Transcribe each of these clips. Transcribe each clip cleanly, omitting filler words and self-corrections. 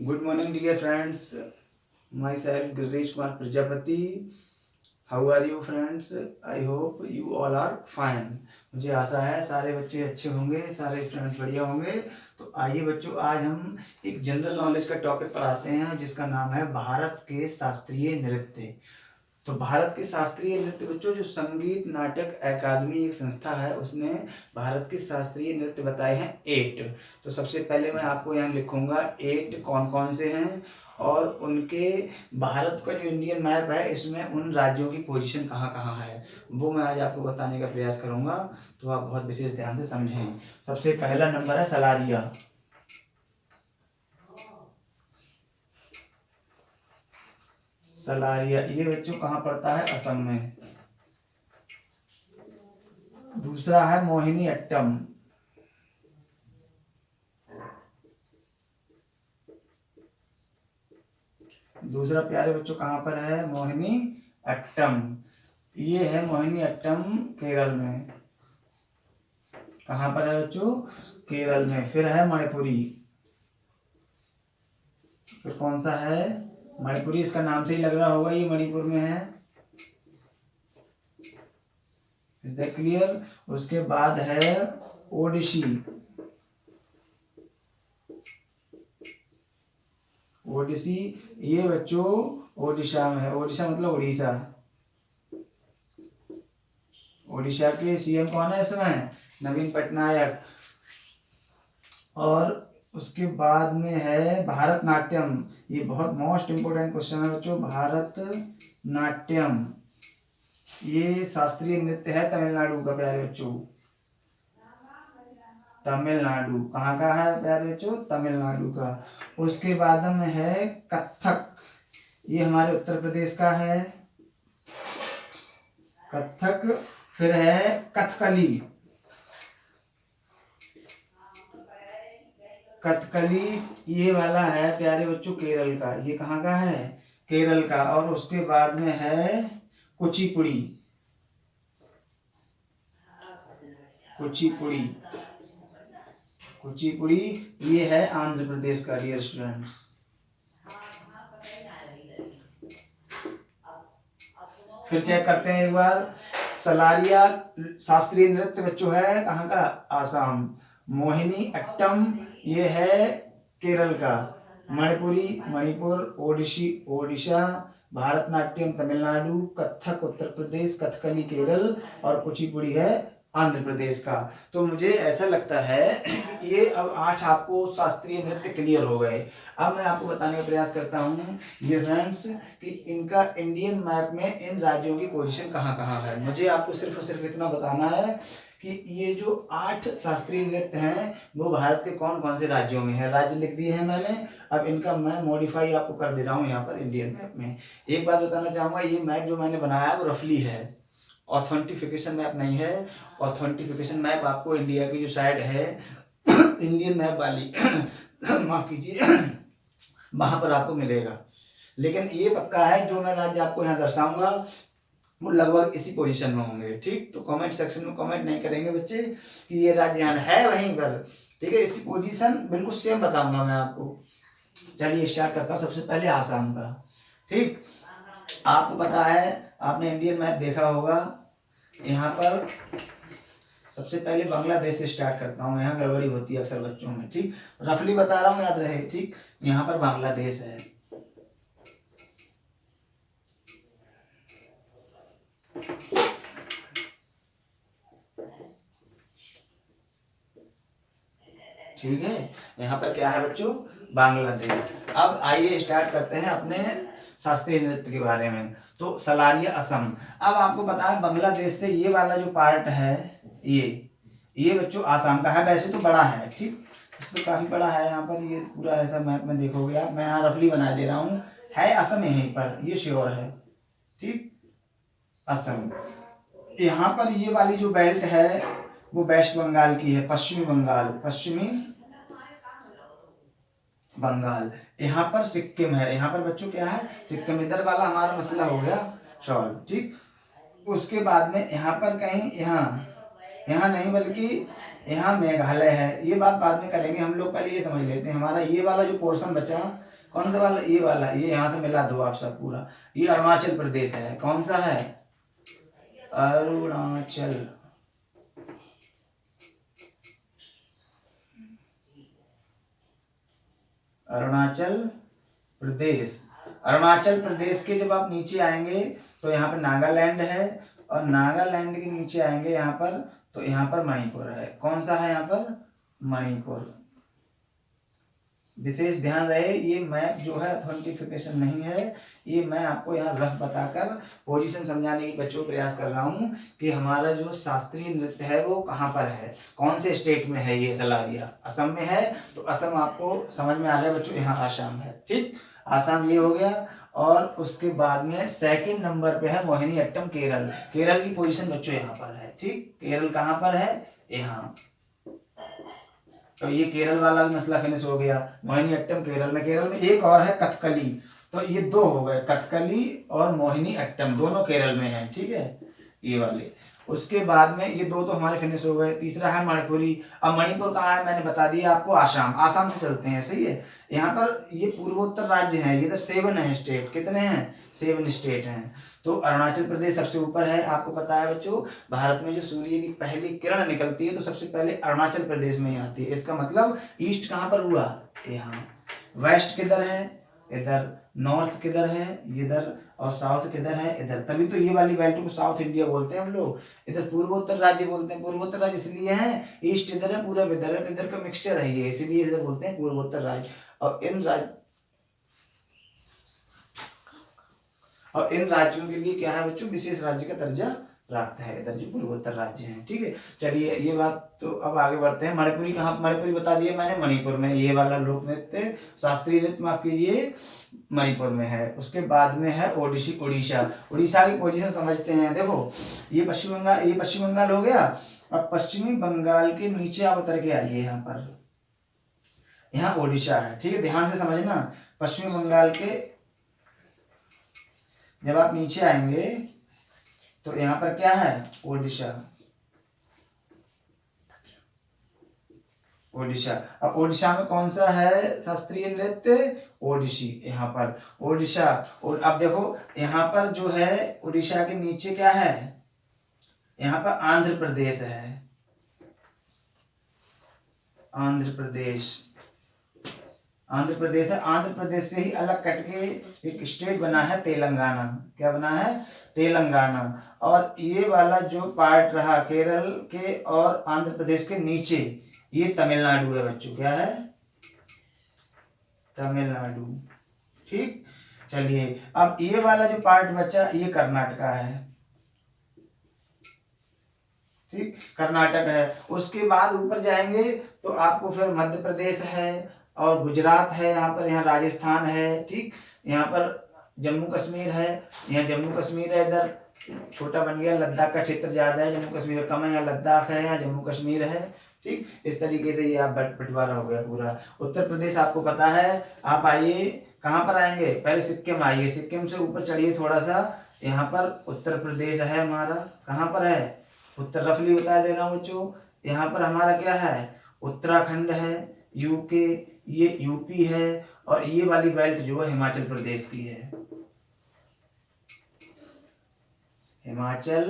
Good morning, dear friends. Myself, Girish Kumar Prajapati. How are you, friends? I hope you all are fine. मुझे आशा है सारे बच्चे अच्छे होंगे, सारे स्टूडेंट बढ़िया होंगे। तो आइए बच्चों, आज हम एक जनरल नॉलेज का टॉपिक पढ़ाते हैं जिसका नाम है भारत के शास्त्रीय नृत्य। तो भारत के शास्त्रीय नृत्य बच्चों, जो संगीत नाटक अकादमी एक संस्था है, उसने भारत के शास्त्रीय नृत्य बताए हैं 8। तो सबसे पहले मैं आपको यहाँ लिखूंगा 8 कौन कौन से हैं, और उनके भारत का जो इंडियन मैप है इसमें उन राज्यों की पोजीशन कहाँ कहाँ है, वो मैं आज आपको बताने का प्रयास करूंगा। तो आप बहुत विशेष ध्यान से समझें। सबसे पहला नंबर है सलारिया। सलारिया ये बच्चों कहाँ पड़ता है? असम में। दूसरा है मोहिनी अट्टम। दूसरा प्यारे बच्चों कहाँ पर है? मोहिनी अट्टम। ये है मोहिनी अट्टम केरल में। कहाँ पर है बच्चों? केरल में। फिर है मणिपुरी। फिर कौन सा है? मणिपुरी। इसका नाम से ही लग रहा होगा ये मणिपुर में है। Is that clear? उसके बाद है ओडिसी। ओडिसी ये बच्चों ओडिशा में है। ओडिशा मतलब उड़ीसा। ओडिशा के सीएम कौन है इसमें? नवीन पटनायक। और उसके बाद में है भारतनाट्यम। ये बहुत मोस्ट इंपोर्टेंट क्वेश्चन है बच्चों। भारतनाट्यम ये शास्त्रीय नृत्य है तमिलनाडु का प्यारे बच्चों। तमिलनाडु। कहाँ का है प्यारे बच्चों? तमिलनाडु का। उसके बाद में है कथक। ये हमारे उत्तर प्रदेश का है कथक। फिर है कथकली। कथकली ये वाला है प्यारे बच्चों केरल का। ये कहाँ का है? केरल का। और उसके बाद में है कुचिपुड़ी। कुचिपुड़ी। कुचिपुड़ी ये है आंध्र प्रदेश का डियर स्टूडेंट्स। फिर चेक करते हैं एक बार। सलारिया शास्त्रीय नृत्य बच्चों है कहाँ का? आसाम। मोहिनी अट्टम ये है केरल का। मणिपुरी मणिपुर। ओडिसी ओडिशा। भारतनाट्यम तमिलनाडु। कथक उत्तर प्रदेश। कथकली केरल। और कुचिपुड़ी है आंध्र प्रदेश का। तो मुझे ऐसा लगता है कि ये अब 8 आपको शास्त्रीय नृत्य क्लियर हो गए। अब मैं आपको बताने का प्रयास करता हूँ ये फ्रेंड्स कि इनका इंडियन मैप में इन राज्यों की पोजीशन कहाँ कहाँ है। मुझे आपको सिर्फ और सिर्फ इतना बताना है कि ये जो 8 शास्त्रीय नृत्य हैं वो भारत के कौन कौन से राज्यों में है। राज्य लिख दिए हैं मैंने। अब इनका मैं मॉडिफाई आपको कर दे रहा हूँ यहाँ पर इंडियन मैप में। एक बात बताना चाहूँगा, ये मैप जो मैंने बनाया है वो रफली है, ऑथेंटिफिकेशन मैप नहीं है। ऑथेंटिफिकेशन मैप आपको इंडिया की जो साइड है इंडियन मैप वाली माफ कीजिए वहां पर आपको मिलेगा। लेकिन ये पक्का है जो मैं राज्य आपको यहाँ दर्शाऊंगा वो लगभग इसी पोजीशन में होंगे। ठीक, तो कमेंट सेक्शन में कमेंट नहीं करेंगे बच्चे कि ये राज्य यहाँ है वहीं पर। ठीक है, इसकी पोजीशन बिल्कुल सेम बताऊंगा मैं आपको। चलिए स्टार्ट करता हूँ। सबसे पहले आसाम का। ठीक, आपको पता है, आपने इंडियन मैप देखा होगा। यहाँ पर सबसे पहले बांग्लादेश से स्टार्ट करता हूँ। यहाँ गड़बड़ी होती है अक्सर बच्चों में। ठीक, रफली बता रहा हूँ, याद रहे। ठीक, यहाँ पर बांग्लादेश है। ठीक है, यहाँ पर क्या है बच्चों? बांग्लादेश। अब आइए स्टार्ट करते हैं अपने शास्त्रीय नृत्य के बारे में। तो सलारिया असम। अब आपको पता है बांग्लादेश से ये वाला जो पार्ट है ये बच्चों आसाम का है। वैसे तो बड़ा है, ठीक, इसमें काफी बड़ा है। यहाँ पर ये पूरा ऐसा मैप में देखोगे आप, मैं यहाँ रफली बना दे रहा हूँ, है असम यहीं पर, ये श्योर है। ठीक, असम। यहाँ पर ये वाली जो बेल्ट है वो वेस्ट बंगाल की है, पश्चिमी बंगाल। पश्चिमी बंगाल। यहाँ पर सिक्किम है। यहाँ पर बच्चों क्या है? सिक्किम। इधर वाला हमारा मसला हो गया सॉल्व। ठीक, उसके बाद में यहाँ पर कहीं यहाँ नहीं बल्कि यहाँ मेघालय है। ये बात बाद में करेंगे हम लोग, पहले ये समझ लेते हैं। हमारा ये वाला जो पोर्शन बचा, कौन सा वाला, ये वाला, ये यहाँ से मिला दो आप सब पूरा। ये अरुणाचल प्रदेश है। कौन सा है? अरुणाचल। अरुणाचल प्रदेश। अरुणाचल प्रदेश के जब आप नीचे आएंगे तो यहाँ पर नागालैंड है, और नागालैंड के नीचे आएंगे यहाँ पर तो यहाँ पर मणिपुर है। कौन सा है यहाँ पर? मणिपुर। विशेष ध्यान रहे, ये मैप जो है ऑथेंटिफिकेशन नहीं है, ये मैं आपको यहाँ रफ बताकर पोजीशन समझाने की बच्चों प्रयास कर रहा हूँ कि हमारा जो शास्त्रीय नृत्य है वो कहाँ पर है, कौन से स्टेट में है। ये सलारिया असम में है, तो असम आपको समझ में आ गया बच्चों, यहाँ आसाम है। ठीक, आसाम ये हो गया। और उसके बाद में सेकंड नंबर पे है मोहिनीअट्टम केरल। केरल की पोजीशन बच्चों यहाँ पर है। ठीक, केरल कहाँ पर है? यहाँ। तो ये केरल वाला भी मसला फिनिश हो गया। मोहिनीअट्टम केरल में। केरल में एक और है कथकली, तो ये दो हो गए, कथकली और मोहिनीअट्टम, दोनों केरल में है। ठीक है, ये वाले। उसके बाद में ये दो तो हमारे फिनिश हो गए। तीसरा है मणिपुरी। अब मणिपुर कहाँ है मैंने बता दिया आपको, आसाम। आसाम से चलते हैं, सही है। यहाँ पर ये पूर्वोत्तर राज्य है, ये तो 7 है स्टेट। कितने हैं? 7 स्टेट हैं। तो अरुणाचल प्रदेश सबसे ऊपर है। आपको पता है बच्चों, भारत में जो सूर्य की पहली किरण निकलती है तो सबसे पहले अरुणाचल प्रदेश में ही आती है। इसका मतलब ईस्ट कहाँ पर हुआ? यहाँ। वेस्ट किधर है? इधर। नॉर्थ किधर है? इधर। और साउथ किधर है? इधर। तभी तो ये वाली बेल्ट को साउथ इंडिया बोलते हैं हम लोग। इधर पूर्वोत्तर राज्य बोलते हैं। पूर्वोत्तर राज्य इसलिए है, ईस्ट इधर है, पूरब इधर है, तो इधर का मिक्सचर है ये, इसीलिए इधर बोलते हैं पूर्वोत्तर राज्य। और इन राज्यों के लिए क्या है बच्चों? विशेष राज्य का दर्जा प्राप्त है, इधर जो पूर्वोत्तर राज्य हैं। ठीक है, चलिए ये बात तो अब आगे बढ़ते हैं। मणिपुरी कहाँ? मणिपुरी बता दिया मैंने, मणिपुर में। ये वाला लोक नृत्य, शास्त्रीय नृत्य माफ कीजिए, मणिपुर में है। उसके बाद में है ओडिसी, उड़ीसा। उड़ीसा की पोजीशन समझते हैं। देखो, ये पश्चिम बंगाल, ये पश्चिम बंगाल हो गया। अब पश्चिमी बंगाल के नीचे आप उतर के आइए, यहाँ पर, यहाँ ओडिशा है। ठीक है, ध्यान से समझना। पश्चिमी बंगाल के जब आप नीचे आएंगे तो यहाँ पर क्या है? ओडिशा। ओडिशा। अब ओडिशा में कौन सा है शास्त्रीय नृत्य? ओडिसी। यहाँ पर ओडिशा। और अब देखो यहाँ पर जो है ओडिशा के नीचे क्या है? यहाँ पर आंध्र प्रदेश है। आंध्र प्रदेश। आंध्र प्रदेश है। आंध्र प्रदेश से ही अलग कट के एक स्टेट बना है तेलंगाना। क्या बना है? तेलंगाना। और ये वाला जो पार्ट रहा केरल के और आंध्र प्रदेश के नीचे, ये तमिलनाडु है बच्चों। क्या है? तमिलनाडु। ठीक, चलिए अब ये वाला जो पार्ट बचा ये कर्नाटका है। ठीक, कर्नाटक है। उसके बाद ऊपर जाएंगे तो आपको फिर मध्य प्रदेश है और गुजरात है, यहाँ पर, यहाँ राजस्थान है। ठीक, यहाँ पर जम्मू कश्मीर है, यहाँ जम्मू कश्मीर है। इधर छोटा बन गया, लद्दाख का क्षेत्र ज्यादा है, जम्मू कश्मीर कम है। यहाँ लद्दाख है, यहाँ जम्मू कश्मीर है। ठीक, इस तरीके से ये आप बंटवारा हो गया पूरा। उत्तर प्रदेश आपको पता है। आप आइए, कहाँ पर आएंगे? पहले सिक्किम आइए, सिक्किम से ऊपर चढ़िए थोड़ा सा, यहाँ पर उत्तर प्रदेश है हमारा। कहाँ पर है? उत्तर, रफली बता दे रहा हूँ बच्चों। यहाँ पर हमारा क्या है? उत्तराखंड है। यूके, ये यूपी है। और ये वाली बेल्ट जो है हिमाचल प्रदेश की है। हिमाचल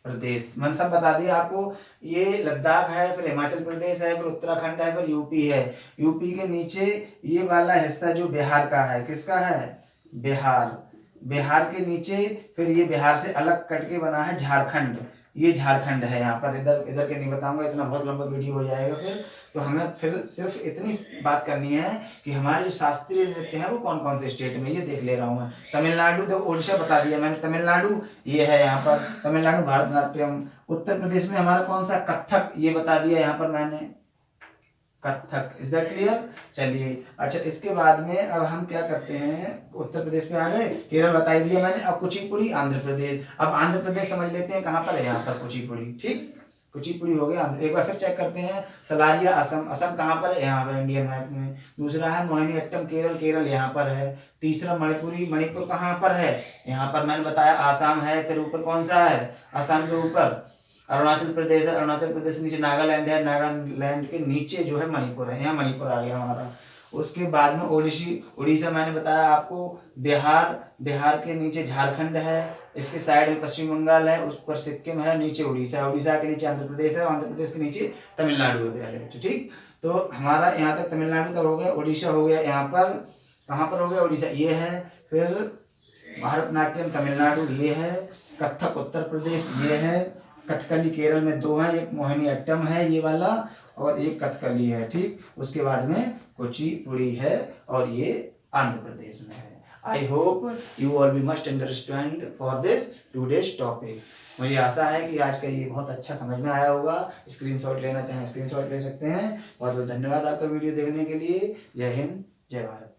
प्रदेश मैंने सब बता दिया आपको। ये लद्दाख है, फिर हिमाचल प्रदेश है, फिर उत्तराखंड है, फिर यूपी है। यूपी के नीचे ये वाला हिस्सा जो बिहार का है, किसका है? बिहार। बिहार के नीचे फिर ये बिहार से अलग कट के बना है झारखंड। ये झारखंड है यहाँ पर। इधर इधर के नहीं बताऊंगा, इतना बहुत लंबा वीडियो हो जाएगा फिर। तो हमें फिर सिर्फ इतनी बात करनी है कि हमारे जो शास्त्रीय नृत्य है वो कौन कौन से स्टेट में, ये देख ले रहा हूँ मैं। तमिलनाडु, देखो ओडिशा बता दिया मैंने, तमिलनाडु ये है यहाँ पर, तमिलनाडु भरतनाट्यम। उत्तर प्रदेश में हमारा कौन सा? कथक, ये बता दिया यहाँ पर मैंने, कथक। Is that clear? चलिए, अच्छा इसके बाद में अब हम क्या करते हैं, उत्तर प्रदेश पे आ गए, केरल बता दिया मैंने। अब कुचिपुड़ी आंध्र प्रदेश। अब आंध्र प्रदेश समझ लेते हैं कहाँ पर है, यहाँ पर कुचिपुड़ी। ठीक, कुचिपुड़ी हो गया। एक बार फिर चेक करते हैं। सलारिया असम। असम कहाँ पर है? यहाँ पर इंडियन मैप में। दूसरा है मोहिनीअट्टम केरल। केरल यहाँ पर है। तीसरा मणिपुरी। मणिपुर कहाँ पर है? यहाँ पर मैंने बताया आसाम है। फिर ऊपर कौन सा है? आसाम के ऊपर अरुणाचल प्रदेश है, अरुणाचल प्रदेश से नीचे नागालैंड है, नागालैंड के नीचे जो है मणिपुर है, यहाँ मणिपुर आ गया हमारा। उसके बाद में उड़ीसा मैंने बताया आपको, बिहार के नीचे झारखंड है, इसके साइड में पश्चिम बंगाल है, उस पर सिक्किम है, नीचे उड़ीसा है, उड़ीसा के नीचे आंध्र प्रदेश है, आंध्र प्रदेश के नीचे तमिलनाडु हो गया। ठीक, तो हमारा यहाँ तक तमिलनाडु तक हो गया, उड़ीसा हो गया, यहाँ पर कहाँ पर हो गया, उड़ीसा ये है, फिर भारतनाट्यम तमिलनाडु ये है, कथक उत्तर प्रदेश ये है, कथकली केरल में 2 है, एक मोहिनी अट्टम है ये वाला, और एक कथकली है। ठीक, उसके बाद में कुचिपुड़ी है, और ये आंध्र प्रदेश में है। I hope you all B must understand for this today's topic. मुझे आशा है कि आज का ये बहुत अच्छा समझ में आया होगा। स्क्रीनशॉट लेना चाहें स्क्रीनशॉट ले सकते हैं। बहुत बहुत धन्यवाद आपका वीडियो देखने के लिए। जय हिंद, जय भारत।